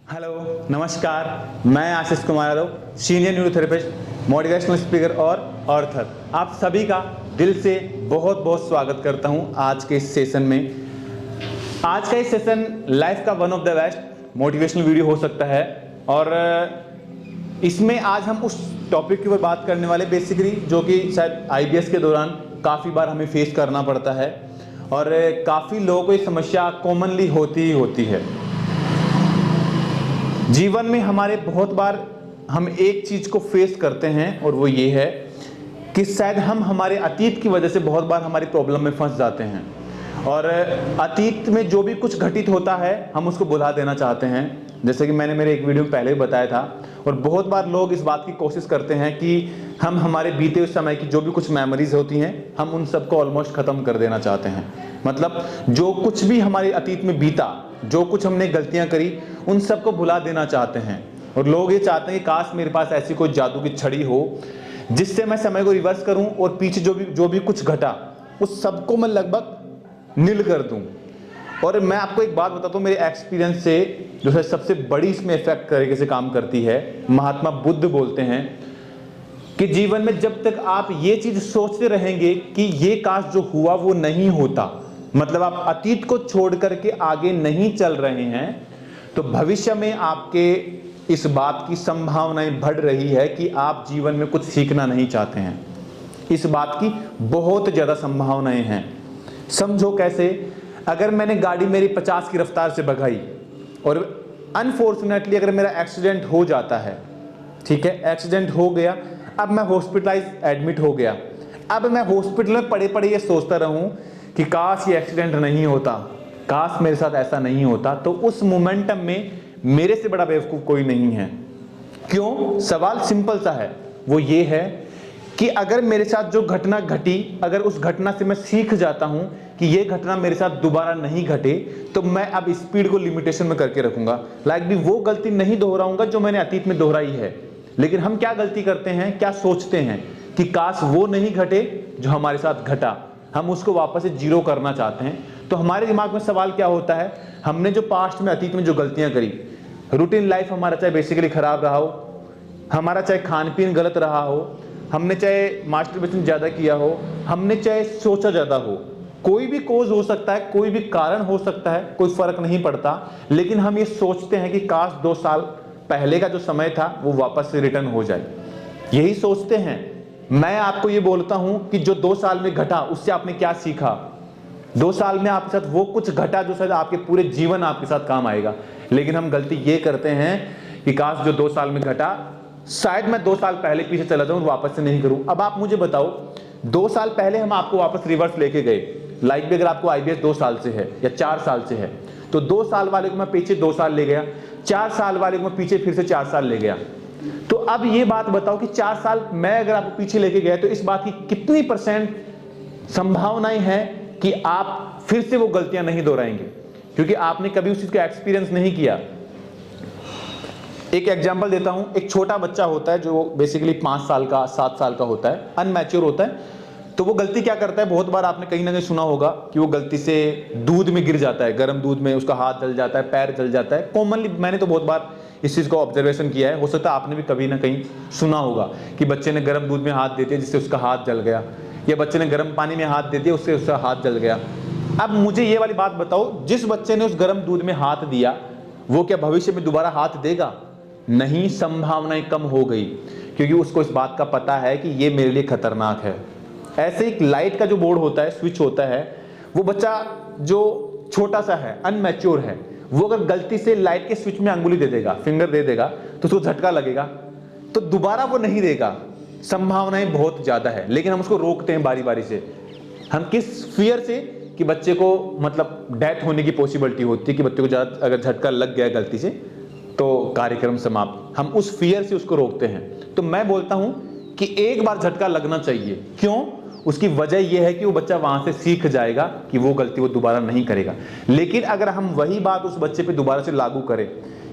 Hello, नमस्कार। मैं Ashish Kumar Yadav, senior neurotherapist, motivational speaker और ऑथर। आप सभी का दिल से बहुत बहुत स्वागत करता हूं आज के इस सेशन में। आज का इस सेशन लाइफ का one of the best motivational video हो सकता है और इसमें आज हम उस टॉपिक के ऊपर बात करने वाले बेसिकली जो कि शायद आईबीएस के दौरान काफ़ी बार हमें फेस करना पड़ता है और काफ़ी लोगों को ये समस्या कॉमनली होती ही होती है। जीवन में हमारे बहुत बार हम एक चीज़ को फेस करते हैं और वो ये है कि शायद हम हमारे अतीत की वजह से बहुत बार हमारी प्रॉब्लम में फंस जाते हैं और अतीत में जो भी कुछ घटित होता है हम उसको भुला देना चाहते हैं। जैसे कि मैंने मेरे एक वीडियो में पहले भी बताया था और बहुत बार लोग इस बात की कोशिश करते हैं कि हम हमारे बीते हुए समय की जो भी कुछ मेमोरीज होती हैं हम उन सबको ऑलमोस्ट ख़त्म कर देना चाहते हैं। मतलब जो कुछ भी हमारे अतीत में बीता, जो कुछ हमने गलतियां करी, उन सबको भुला देना चाहते हैं। और लोग ये चाहते हैं कि काश मेरे पास ऐसी कोई जादू की छड़ी हो जिससे मैं समय को रिवर्स करूं और पीछे जो भी कुछ घटा उस सबको मैं लगभग नील कर दूं। और मैं आपको एक बात बताता हूं मेरे एक्सपीरियंस से, जो है सबसे बड़ी इसमें इफेक्ट तरीके से काम करती है। महात्मा बुद्ध बोलते हैं कि जीवन में जब तक आप ये चीज सोचते रहेंगे कि ये काश जो हुआ वो नहीं होता, मतलब आप अतीत को छोड़ करके आगे नहीं चल रहे हैं, तो भविष्य में आपके इस बात की संभावनाएं बढ़ रही है कि आप जीवन में कुछ सीखना नहीं चाहते हैं। इस बात की बहुत ज्यादा संभावनाएं हैं। समझो कैसे, अगर मैंने गाड़ी मेरी 50 की रफ्तार से भगाई और अनफॉर्चुनेटली अगर मेरा एक्सीडेंट हो जाता है, ठीक है, एक्सीडेंट हो गया, अब मैं हॉस्पिटलाइज एडमिट हो गया, अब मैं हॉस्पिटल में पड़े पड़े ये सोचता रहूं कि काश ये एक्सीडेंट नहीं होता, काश मेरे साथ ऐसा नहीं होता, तो उस मोमेंटम में मेरे से बड़ा बेवकूफ कोई नहीं है। क्यों? सवाल सिंपल सा है, वो ये है कि अगर मेरे साथ जो घटना घटी, अगर उस घटना से मैं सीख जाता हूं कि ये घटना मेरे साथ दोबारा नहीं घटे, तो मैं अब स्पीड को लिमिटेशन में करके रखूंगा। लाइक भी वो गलती नहीं दोहराऊंगा जो मैंने अतीत में दोहराई है। लेकिन हम क्या गलती करते हैं, क्या सोचते हैं कि काश वो नहीं घटे जो हमारे साथ घटा, हम उसको वापस से जीरो करना चाहते हैं। तो हमारे दिमाग में सवाल क्या होता है, हमने जो पास्ट में अतीत में जो गलतियां करी, रूटीन लाइफ हमारा चाहे बेसिकली खराब रहा हो, हमारा चाहे खान पीन गलत रहा हो, हमने चाहे मास्टरबेशन ज्यादा किया हो, हमने चाहे सोचा ज्यादा हो, कोई भी कोज हो सकता है, कोई भी कारण हो सकता है, कोई फर्क नहीं पड़ता। लेकिन हम ये सोचते हैं कि काश 2 साल पहले का जो समय था वो वापस से रिटर्न हो जाए, यही सोचते हैं। मैं आपको ये बोलता हूं कि जो 2 साल में घटा उससे आपने क्या सीखा? 2 साल में आपके साथ वो कुछ घटा जो शायद आपके पूरे जीवन आपके साथ काम आएगा। लेकिन हम गलती ये करते हैं कि काश जो 2 साल में घटा शायद मैं 2 साल पहले पीछे चला जाऊं और वापस से नहीं करूं। अब आप मुझे बताओ, 2 साल पहले हम आपको वापस रिवर्स लेके गए, लाइक भी अगर आपको आईबीएस 2 साल से है या 4 साल से है, तो 2 साल वाले को मैं पीछे 2 साल ले गया, 4 साल वाले को मैं पीछे फिर से 4 साल ले गया। तो अब ये बात बताओ कि 4 साल मैं अगर आपको पीछे लेके गया तो इस बात की कितनी % संभावनाएं हैं कि आप फिर से वो गलतियां नहीं दोहराएंगे, क्योंकि आपने कभी उस चीज का एक्सपीरियंस नहीं किया। एक एग्जांपल देता हूं, एक छोटा बच्चा होता है जो बेसिकली 5 साल का 7 साल का होता है, अनमैच्योर होता है, तो वो गलती क्या करता है, बहुत बार आपने कहीं ना कहीं सुना होगा कि वो गलती से दूध में गिर जाता है, गर्म दूध में उसका हाथ जल जाता है, पैर जल जाता है। कॉमनली मैंने तो बहुत बार इस चीज को ऑब्जर्वेशन किया है, हो सकता है आपने भी कभी ना कहीं सुना होगा कि बच्चे ने गर्म दूध में हाथ दे दिया जिससे उसका हाथ जल गया, या बच्चे ने गर्म पानी में हाथ दे दिया उससे उसका हाथ जल गया। अब मुझे ये वाली बात बताओ, जिस बच्चे ने उस गर्म दूध में हाथ दिया वो क्या भविष्य में दोबारा हाथ देगा? नहीं, संभावनाएं कम हो गई, क्योंकि उसको इस बात का पता है कि ये मेरे लिए खतरनाक है। ऐसे एक लाइट का जो बोर्ड होता है, स्विच होता है, वो बच्चा जो छोटा सा है, अनमैच्योर है, वो अगर गलती से लाइट के स्विच में अंगुली दे देगा, फिंगर दे देगा, तो उसको झटका लगेगा, तो दोबारा वो नहीं देगा। संभावनाएं बहुत ज्यादा है, लेकिन हम उसको रोकते हैं बारी बारी से। हम किस फियर से कि बच्चे को मतलब डेथ होने की पॉसिबिलिटी होती है कि बच्चे को ज्यादा अगर झटका लग गया गलती से तो कार्यक्रम समाप्त, हम उस फियर से उसको रोकते हैं। तो मैं बोलता हूं कि एक बार झटका लगना चाहिए। क्यों? उसकी वजह यह है कि वो बच्चा वहां से सीख जाएगा कि वो गलती वो दोबारा नहीं करेगा। लेकिन अगर हम वही बात उस बच्चे पे दोबारा से लागू करें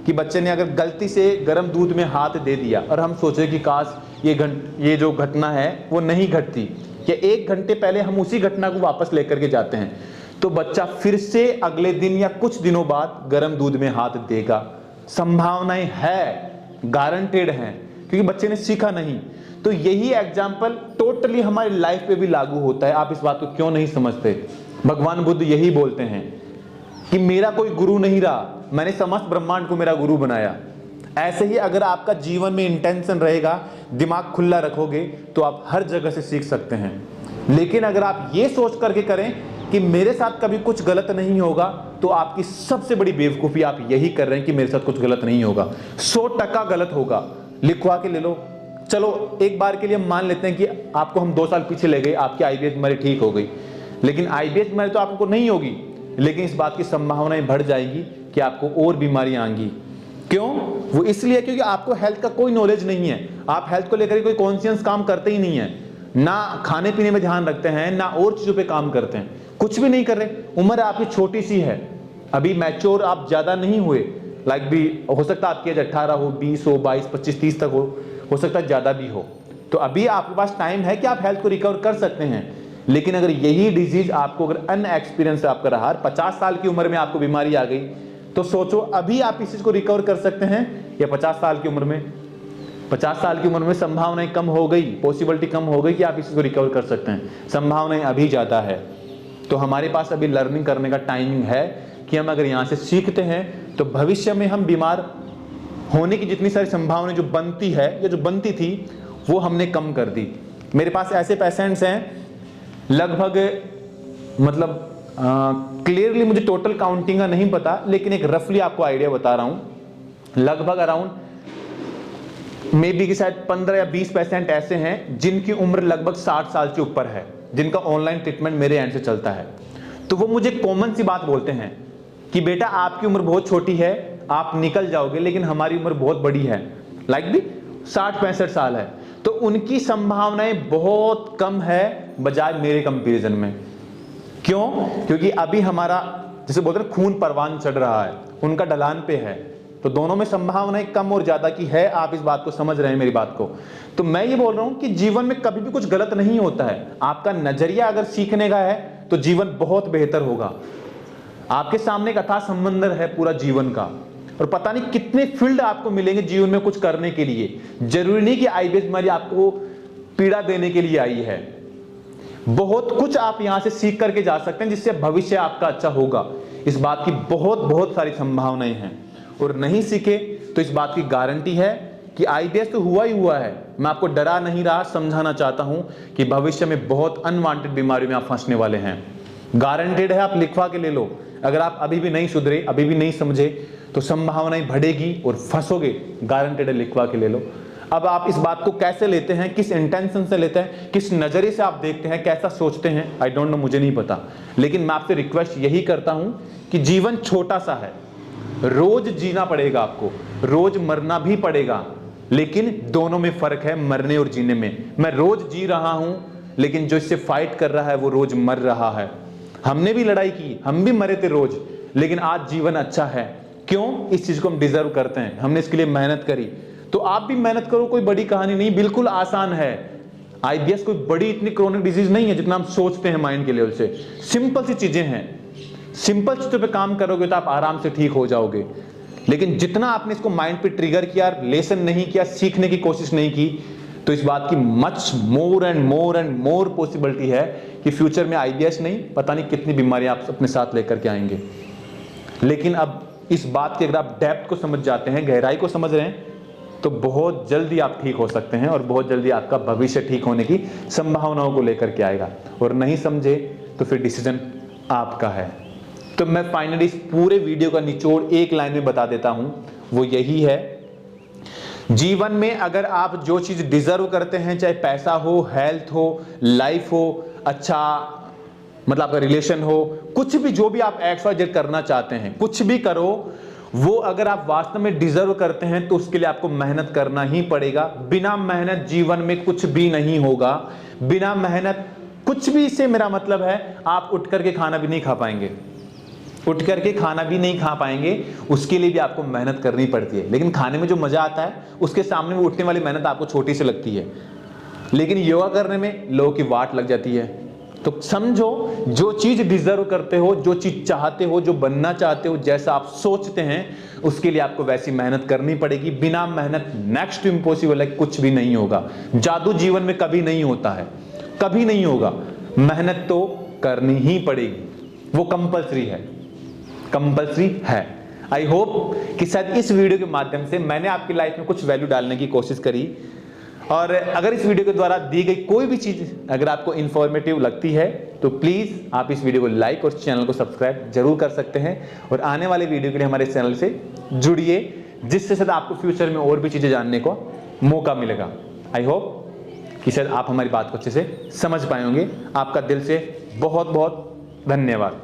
कि बच्चे ने अगर गलती से गर्म दूध में हाथ दे दिया और हम सोचे कि काश ये जो घटना है वो नहीं घटती, या 1 घंटे पहले हम उसी घटना को वापस लेकर के जाते हैं, तो बच्चा फिर से अगले दिन या कुछ दिनों बाद गर्म दूध में हाथ देगा। संभावनाएं है, गारंटेड हैं, क्योंकि बच्चे ने सीखा नहीं। तो यही एग्जाम्पल टोटली हमारी लाइफ पे भी लागू होता है। आप इस बात को क्यों नहीं समझते? भगवान बुद्ध यही बोलते हैं कि मेरा कोई गुरु नहीं रहा, मैंने समस्त ब्रह्मांड को मेरा गुरु बनाया। ऐसे ही अगर आपका जीवन में इंटेंशन रहेगा, दिमाग खुला रखोगे, तो आप हर जगह से सीख सकते हैं। लेकिन अगर आप ये सोच करके करें कि मेरे साथ कभी कुछ गलत नहीं होगा, तो आपकी सबसे बड़ी बेवकूफ़ी आप यही कर रहे हैं कि मेरे साथ कुछ गलत नहीं होगा। 100% गलत होगा, लिखवा के ले लो। चलो एक बार के लिए मान लेते हैं कि आपको हम 2 साल पीछे ले गए, आपकी आईबीएस बीमारी ठीक हो गई, लेकिन आईबीएस बीमारी तो आपको नहीं होगी, लेकिन इस बात की संभावनाएं बढ़ जाएगी कि आपको और बीमारियां आएंगी। क्यों? वो इसलिए क्योंकि आपको हेल्थ का कोई नॉलेज नहीं है। आप हेल्थ को लेकर कोई कॉन्शियस काम करते ही नहीं है, ना खाने पीने में ध्यान रखते हैं, ना और चीजों पे काम करते हैं, कुछ भी नहीं कर रहे। उम्र आपकी छोटी सी है, अभी मैच्योर आप ज्यादा नहीं हुए। लाइक भी हो सकता है आपकी एज 18 हो, 20 हो, 22, 25, 30 तक हो सकता है ज्यादा भी हो। तो अभी आपके पास टाइम है कि आप हेल्थ को रिकवर कर सकते हैं। लेकिन अगर यही डिजीज आपको अगर अनएक्सपीरियंस आपका रहा, 50 साल की उम्र में आपको बीमारी आ गई, तो सोचो अभी आप इस चीज को रिकवर कर सकते हैं या 50 साल की उम्र में? 50 साल की उम्र में संभावनाएं कम हो गई, पॉसिबिलिटी कम हो गई कि आप इस चीज को रिकवर कर सकते हैं। संभावनाएं अभी ज्यादा है। तो हमारे पास अभी लर्निंग करने का टाइमिंग है कि हम अगर यहाँ से सीखते हैं तो भविष्य में हम बीमार होने की जितनी सारी संभावनाएं जो बनती है या जो बनती थी, वो हमने कम कर दी। मेरे पास ऐसे पेशेंट्स हैं, लगभग मतलब क्लियरली मुझे टोटल काउंटिंग का नहीं पता, लेकिन एक रफली आपको आइडिया बता रहा हूं। लगभग अराउंड मे बी कि शायद 15 या 20% ऐसे हैं जिनकी उम्र लगभग 60 साल के ऊपर है, जिनका ऑनलाइन ट्रीटमेंट मेरे एंड से चलता है। तो वो मुझे कॉमन सी बात बोलते हैं कि बेटा आपकी उम्र बहुत छोटी है, आप निकल जाओगे, लेकिन हमारी उम्र बहुत बड़ी है, लाइक भी 60-65 साल है। तो उनकी संभावनाएं बहुत कम है बजाय मेरे कंपैरिजन में। क्यों? क्योंकि अभी हमारा जैसे बोलते हैं खून परवान चढ़ रहा है, उनका ढलान पे है, तो दोनों में संभावनाएं कम और ज्यादा की है। आप इस बात को समझ रहे हैं मेरी बात को? तो मैं ये बोल रहा हूं कि जीवन में कभी भी कुछ गलत नहीं होता है। आपका नजरिया अगर सीखने का है तो जीवन बहुत बेहतर होगा। आपके सामने एक अथाह समंदर है पूरा जीवन का, और पता नहीं कितने फील्ड आपको मिलेंगे जीवन में कुछ करने के लिए। जरूरी नहीं कि आईबीएस बीमारी आपको पीड़ा देने के लिए आई है। बहुत कुछ आप यहां से सीख करके जा सकते हैं जिससे भविष्य आपका अच्छा होगा। इस बात की बहुत बहुत सारी संभावनाएं हैं, और नहीं सीखे तो इस बात की गारंटी है कि आईबीएस तो हुआ ही हुआ है। मैं आपको डरा नहीं रहा, समझाना चाहता हूं कि भविष्य में बहुत अनवांटेड बीमारियों में आप फंसने वाले हैं। गारंटेड है, आप लिखवा के ले लो। अगर आप अभी भी नहीं सुधरे, अभी भी नहीं समझे, तो संभावनाएं बढ़ेगी और फंसोगे। गारंटेड है, लिखवा के ले लो। अब आप इस बात को कैसे लेते हैं, किस इंटेंशन से लेते हैं, किस नजरिए से आप देखते हैं, कैसा सोचते हैं, आई डोंट नो, मुझे नहीं पता। लेकिन मैं आपसे रिक्वेस्ट यही करता हूं कि जीवन छोटा सा है, रोज जीना पड़ेगा आपको, रोज मरना भी पड़ेगा, लेकिन दोनों में फर्क है, मरने और जीने में। मैं रोज जी रहा हूं, लेकिन जो इससे फाइट कर रहा है वो रोज मर रहा है। हमने भी लड़ाई की, हम भी मरे थे रोज, लेकिन आज जीवन अच्छा है। क्यों? इस चीज को हम डिजर्व करते हैं, हमने इसके लिए मेहनत करी। तो आप भी मेहनत करो, कोई बड़ी कहानी नहीं, बिल्कुल आसान है। आईबीएस कोई बड़ी इतनी क्रोनिक डिजीज नहीं है जितना हम सोचते हैं माइंड के लेवल से। सिंपल सी चीजें हैं, सिंपल चीजों पे काम करोगे तो आप आराम से ठीक हो जाओगे। लेकिन जितना आपने इसको माइंड पे ट्रिगर किया, लेसन नहीं किया, सीखने की कोशिश नहीं की, तो इस बात की much more and more and more possibility है कि फ्यूचर में आईबीएस नहीं, पता नहीं कितनी बीमारियां आप अपने साथ लेकर के आएंगे। लेकिन अब इस बात की अगर आप डेप्थ को समझ जाते हैं, गहराई को समझ रहे हैं, तो बहुत जल्दी आप ठीक हो सकते हैं, और बहुत जल्दी आपका भविष्य ठीक होने की संभावनाओं को लेकर के आएगा। और नहीं समझे तो फिर डिसीजन आपका है। तो मैं फाइनली इस पूरे वीडियो का निचोड़ एक लाइन में बता देता हूं, वो यही है, जीवन में अगर आप जो चीज डिजर्व करते हैं, चाहे पैसा हो, हेल्थ हो, लाइफ हो, अच्छा मतलब आपका रिलेशन हो, कुछ भी, जो भी आप XYZ करना चाहते हैं, कुछ भी करो, वो अगर आप वास्तव में डिजर्व करते हैं तो उसके लिए आपको मेहनत करना ही पड़ेगा। बिना मेहनत जीवन में कुछ भी नहीं होगा। बिना मेहनत कुछ भी से मेरा मतलब है आप उठ करके खाना भी नहीं खा पाएंगे, उठ करके खाना भी नहीं खा पाएंगे, उसके लिए भी आपको मेहनत करनी पड़ती है। लेकिन खाने में जो मजा आता है उसके सामने वो उठने वाली मेहनत आपको छोटी सी लगती है। लेकिन योगा करने में लोगों की वाट लग जाती है, तो समझो, जो चीज डिजर्व करते हो, जो चीज चाहते हो, जो बनना चाहते हो, जैसा आप सोचते हैं, उसके लिए आपको वैसी मेहनत करनी पड़ेगी। बिना मेहनत नेक्स्ट टू इम्पॉसिबल है, कुछ भी नहीं होगा। जादू जीवन में कभी नहीं होता है, कभी नहीं होगा। मेहनत तो करनी ही पड़ेगी, वो कंपल्सरी है, कंपल्सरी है। आई होप कि शायद इस वीडियो के माध्यम से मैंने आपकी लाइफ में कुछ वैल्यू डालने की कोशिश करी। और अगर इस वीडियो के द्वारा दी गई कोई भी चीज अगर आपको इंफॉर्मेटिव लगती है तो प्लीज आप इस वीडियो को लाइक और चैनल को सब्सक्राइब जरूर कर सकते हैं। और आने वाले वीडियो के लिए हमारे चैनल से जुड़िए, जिससे शायद आपको फ्यूचर में और भी चीजें जानने को मौका मिलेगा। आई होप कि शायद आप हमारी बात को अच्छे से समझ पाएंगे। आपका दिल से बहुत बहुत धन्यवाद।